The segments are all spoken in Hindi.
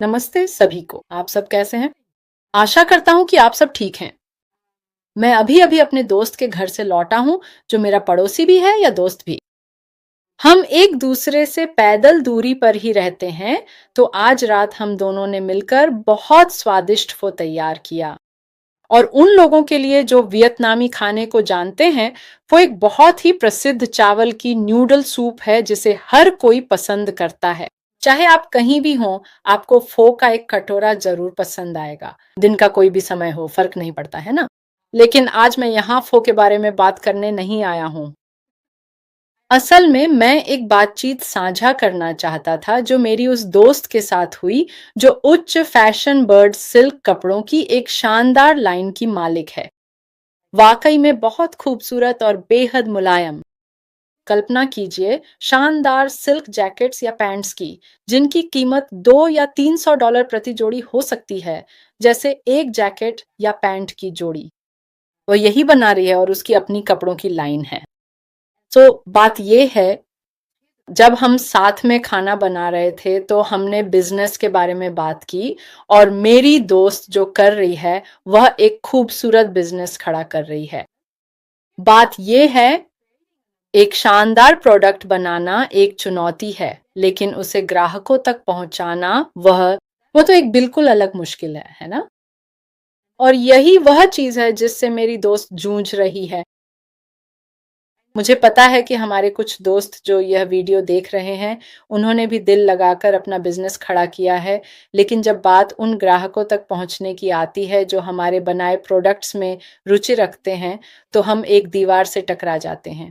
नमस्ते सभी को। आप सब कैसे हैं? आशा करता हूं कि आप सब ठीक हैं। मैं अभी अभी अपने दोस्त के घर से लौटा हूं, जो मेरा पड़ोसी भी है या दोस्त भी। हम एक दूसरे से पैदल दूरी पर ही रहते हैं, तो आज रात हम दोनों ने मिलकर बहुत स्वादिष्ट फो तैयार किया। और उन लोगों के लिए जो वियतनामी खाने को जानते हैं, वो एक बहुत ही प्रसिद्ध चावल की न्यूडल सूप है जिसे हर कोई पसंद करता है। चाहे आप कहीं भी हों, आपको फो का एक कटोरा जरूर पसंद आएगा। दिन का कोई भी समय हो, फर्क नहीं पड़ता, है ना? लेकिन आज मैं यहाँ फो के बारे में बात करने नहीं आया हूँ। असल में मैं एक बातचीत साझा करना चाहता था जो मेरी उस दोस्त के साथ हुई, जो उच्च फैशन बर्ड सिल्क कपड़ों की एक शानदार लाइन की मालिक है। वाकई में बहुत खूबसूरत और बेहद मुलायम। कल्पना कीजिए शानदार सिल्क जैकेट्स या पैंट्स की, जिनकी कीमत 2 या 300 डॉलर प्रति जोड़ी हो सकती है, जैसे एक जैकेट या पैंट की जोड़ी। वह यही बना रही है और उसकी अपनी कपड़ों की लाइन है। तो बात यह है, जब हम साथ में खाना बना रहे थे तो हमने बिजनेस के बारे में बात की, और मेरी दोस्त जो कर रही है वह एक खूबसूरत बिजनेस खड़ा कर रही है। बात यह है, एक शानदार प्रोडक्ट बनाना एक चुनौती है, लेकिन उसे ग्राहकों तक पहुंचाना वो तो एक बिल्कुल अलग मुश्किल है ना? और यही वह चीज है जिससे मेरी दोस्त जूझ रही है। मुझे पता है कि हमारे कुछ दोस्त जो यह वीडियो देख रहे हैं, उन्होंने भी दिल लगाकर अपना बिजनेस खड़ा किया है, लेकिन जब बात उन ग्राहकों तक पहुंचने की आती है जो हमारे बनाए प्रोडक्ट्स में रुचि रखते हैं, तो हम एक दीवार से टकरा जाते हैं।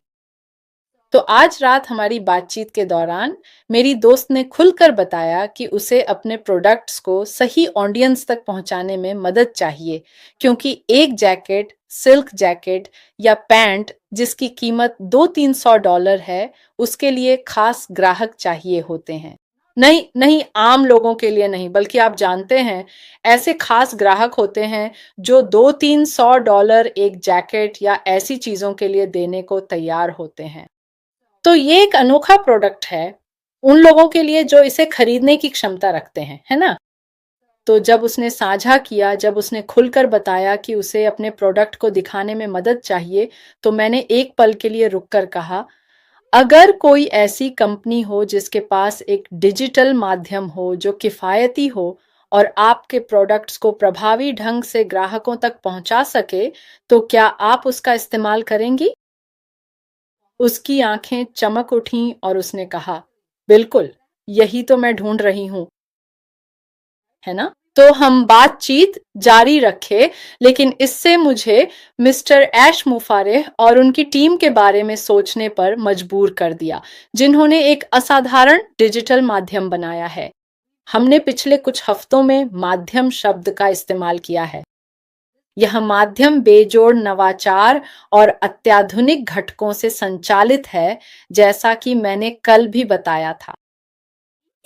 तो आज रात हमारी बातचीत के दौरान मेरी दोस्त ने खुलकर बताया कि उसे अपने प्रोडक्ट्स को सही ऑडियंस तक पहुंचाने में मदद चाहिए, क्योंकि एक जैकेट, सिल्क जैकेट या पैंट जिसकी कीमत 200-300 डॉलर है, उसके लिए खास ग्राहक चाहिए होते हैं। नहीं नहीं, आम लोगों के लिए नहीं, बल्कि आप जानते हैं, ऐसे खास ग्राहक होते हैं जो 200-300 डॉलर एक जैकेट या ऐसी चीजों के लिए देने को तैयार होते हैं। तो ये एक अनोखा प्रोडक्ट है उन लोगों के लिए जो इसे खरीदने की क्षमता रखते हैं, है ना? तो जब उसने साझा किया, जब उसने खुलकर बताया कि उसे अपने प्रोडक्ट को दिखाने में मदद चाहिए, तो मैंने एक पल के लिए रुककर कहा, अगर कोई ऐसी कंपनी हो जिसके पास एक डिजिटल माध्यम हो जो किफायती हो और आपके प्रोडक्ट्स को प्रभावी ढंग से ग्राहकों तक पहुंचा सके, तो क्या आप उसका इस्तेमाल करेंगी? उसकी आंखें चमक उठीं और उसने कहा, बिल्कुल, यही तो मैं ढूंढ रही हूं, है ना? तो हम बातचीत जारी रखे, लेकिन इससे मुझे मिस्टर ऐश मुफारेह और उनकी टीम के बारे में सोचने पर मजबूर कर दिया, जिन्होंने एक असाधारण डिजिटल माध्यम बनाया है। हमने पिछले कुछ हफ्तों में माध्यम शब्द का इस्तेमाल किया है। यह माध्यम बेजोड़ नवाचार और अत्याधुनिक घटकों से संचालित है, जैसा कि मैंने कल भी बताया था।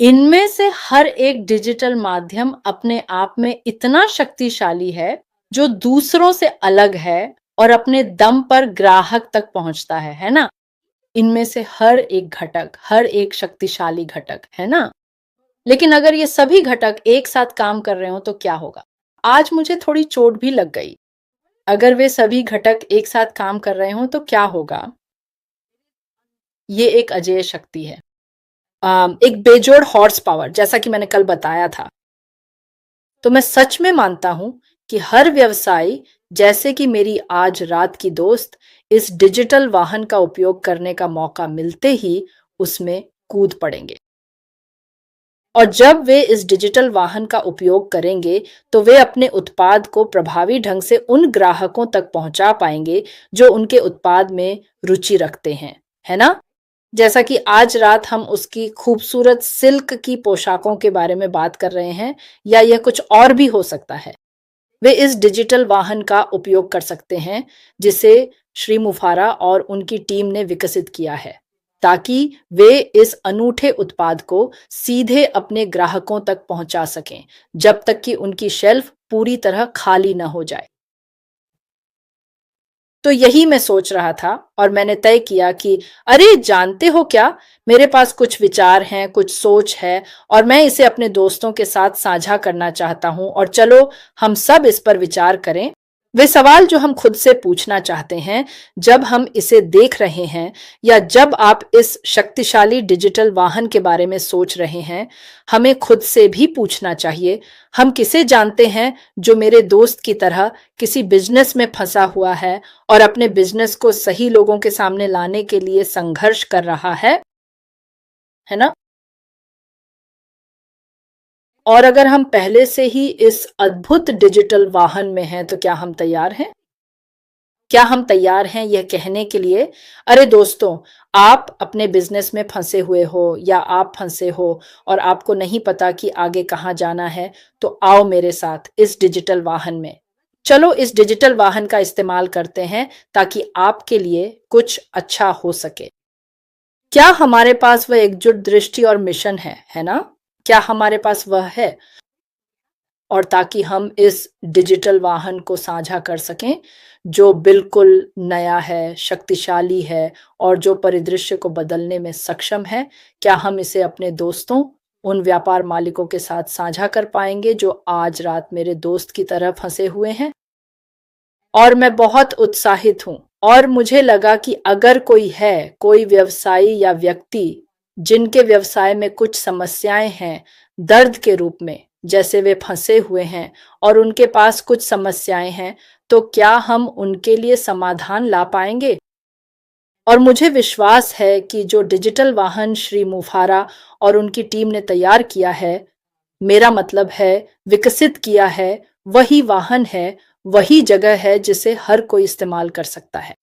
इनमें से हर एक डिजिटल माध्यम अपने आप में इतना शक्तिशाली है, जो दूसरों से अलग है और अपने दम पर ग्राहक तक पहुंचता है ना? इनमें से हर एक घटक, हर एक शक्तिशाली घटक, है ना? लेकिन अगर ये सभी घटक एक साथ काम कर रहे हो तो क्या होगा? आज मुझे थोड़ी चोट भी लग गई। अगर वे सभी घटक एक साथ काम कर रहे हों तो क्या होगा? ये एक अजेय शक्ति है। एक बेजोड़ हॉर्स पावर, जैसा कि मैंने कल बताया था। तो मैं सच में मानता हूं कि हर व्यवसायी, जैसे कि मेरी आज रात की दोस्त, इस डिजिटल वाहन का उपयोग करने का मौका मिलते ही उसमें कूद पड़ेंगे। और जब वे इस डिजिटल वाहन का उपयोग करेंगे, तो वे अपने उत्पाद को प्रभावी ढंग से उन ग्राहकों तक पहुंचा पाएंगे जो उनके उत्पाद में रुचि रखते हैं, है ना? जैसा कि आज रात हम उसकी खूबसूरत सिल्क की पोशाकों के बारे में बात कर रहे हैं, या यह कुछ और भी हो सकता है। वे इस डिजिटल वाहन का उपयोग कर सकते हैं जिसे श्री मुफारा और उनकी टीम ने विकसित किया है, ताकि वे इस अनूठे उत्पाद को सीधे अपने ग्राहकों तक पहुंचा सकें, जब तक कि उनकी शेल्फ पूरी तरह खाली न हो जाए। तो यही मैं सोच रहा था और मैंने तय किया कि अरे जानते हो क्या, मेरे पास कुछ विचार हैं, कुछ सोच है और मैं इसे अपने दोस्तों के साथ साझा करना चाहता हूं और चलो हम सब इस पर विचार करें। वे सवाल जो हम खुद से पूछना चाहते हैं जब हम इसे देख रहे हैं या जब आप इस शक्तिशाली डिजिटल वाहन के बारे में सोच रहे हैं, हमें खुद से भी पूछना चाहिए। हम किसे जानते हैं जो मेरे दोस्त की तरह किसी बिजनेस में फंसा हुआ है और अपने बिजनेस को सही लोगों के सामने लाने के लिए संघर्ष कर रहा है ना? और अगर हम पहले से ही इस अद्भुत डिजिटल वाहन में हैं तो क्या हम तैयार हैं? क्या हम तैयार हैं यह कहने के लिए, अरे दोस्तों, आप अपने बिजनेस में फंसे हुए हो या आप फंसे हो और आपको नहीं पता कि आगे कहां जाना है, तो आओ मेरे साथ इस डिजिटल वाहन में। चलो इस डिजिटल वाहन का इस्तेमाल करते हैं ताकि आपके लिए कुछ अच्छा हो सके। क्या हमारे पास वह एकजुट दृष्टि और मिशन है ना? क्या हमारे पास वह है? और ताकि हम इस डिजिटल वाहन को साझा कर सकें जो बिल्कुल नया है, शक्तिशाली है और जो परिदृश्य को बदलने में सक्षम है, क्या हम इसे अपने दोस्तों, उन व्यापार मालिकों के साथ साझा कर पाएंगे जो आज रात मेरे दोस्त की तरह फंसे हुए हैं? और मैं बहुत उत्साहित हूं और मुझे लगा कि अगर कोई है, कोई व्यवसायी या व्यक्ति जिनके व्यवसाय में कुछ समस्याएं हैं, दर्द के रूप में, जैसे वे फंसे हुए हैं और उनके पास कुछ समस्याएं हैं, तो क्या हम उनके लिए समाधान ला पाएंगे? और मुझे विश्वास है कि जो डिजिटल वाहन श्री मुफारा और उनकी टीम ने तैयार किया है, मेरा मतलब है विकसित किया है, वही वाहन है, वही जगह है जिसे हर कोई इस्तेमाल कर सकता है।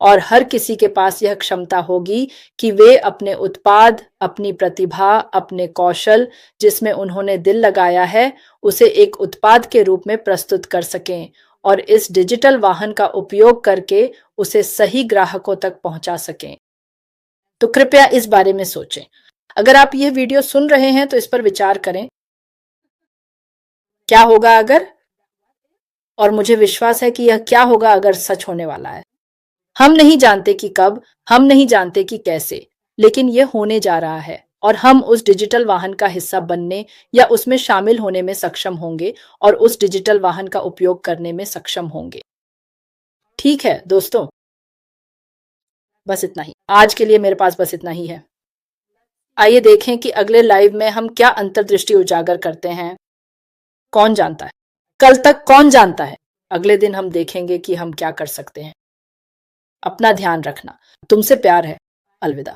और हर किसी के पास यह क्षमता होगी कि वे अपने उत्पाद, अपनी प्रतिभा, अपने कौशल, जिसमें उन्होंने दिल लगाया है, उसे एक उत्पाद के रूप में प्रस्तुत कर सकें और इस डिजिटल वाहन का उपयोग करके उसे सही ग्राहकों तक पहुंचा सकें। तो कृपया इस बारे में सोचें। अगर आप यह वीडियो सुन रहे हैं तो इस पर विचार करें। क्या होगा अगर? और मुझे विश्वास है कि यह क्या होगा अगर सच होने वाला है। हम नहीं जानते कि कब, हम नहीं जानते कि कैसे, लेकिन यह होने जा रहा है और हम उस डिजिटल वाहन का हिस्सा बनने या उसमें शामिल होने में सक्षम होंगे और उस डिजिटल वाहन का उपयोग करने में सक्षम होंगे। ठीक है दोस्तों, बस इतना ही आज के लिए, मेरे पास बस इतना ही है। आइए देखें कि अगले लाइव में हम क्या अंतर्दृष्टि उजागर करते हैं। कौन जानता है, कल तक कौन जानता है, अगले दिन हम देखेंगे कि हम क्या कर सकते हैं। अपना ध्यान रखना। तुमसे प्यार है। अलविदा।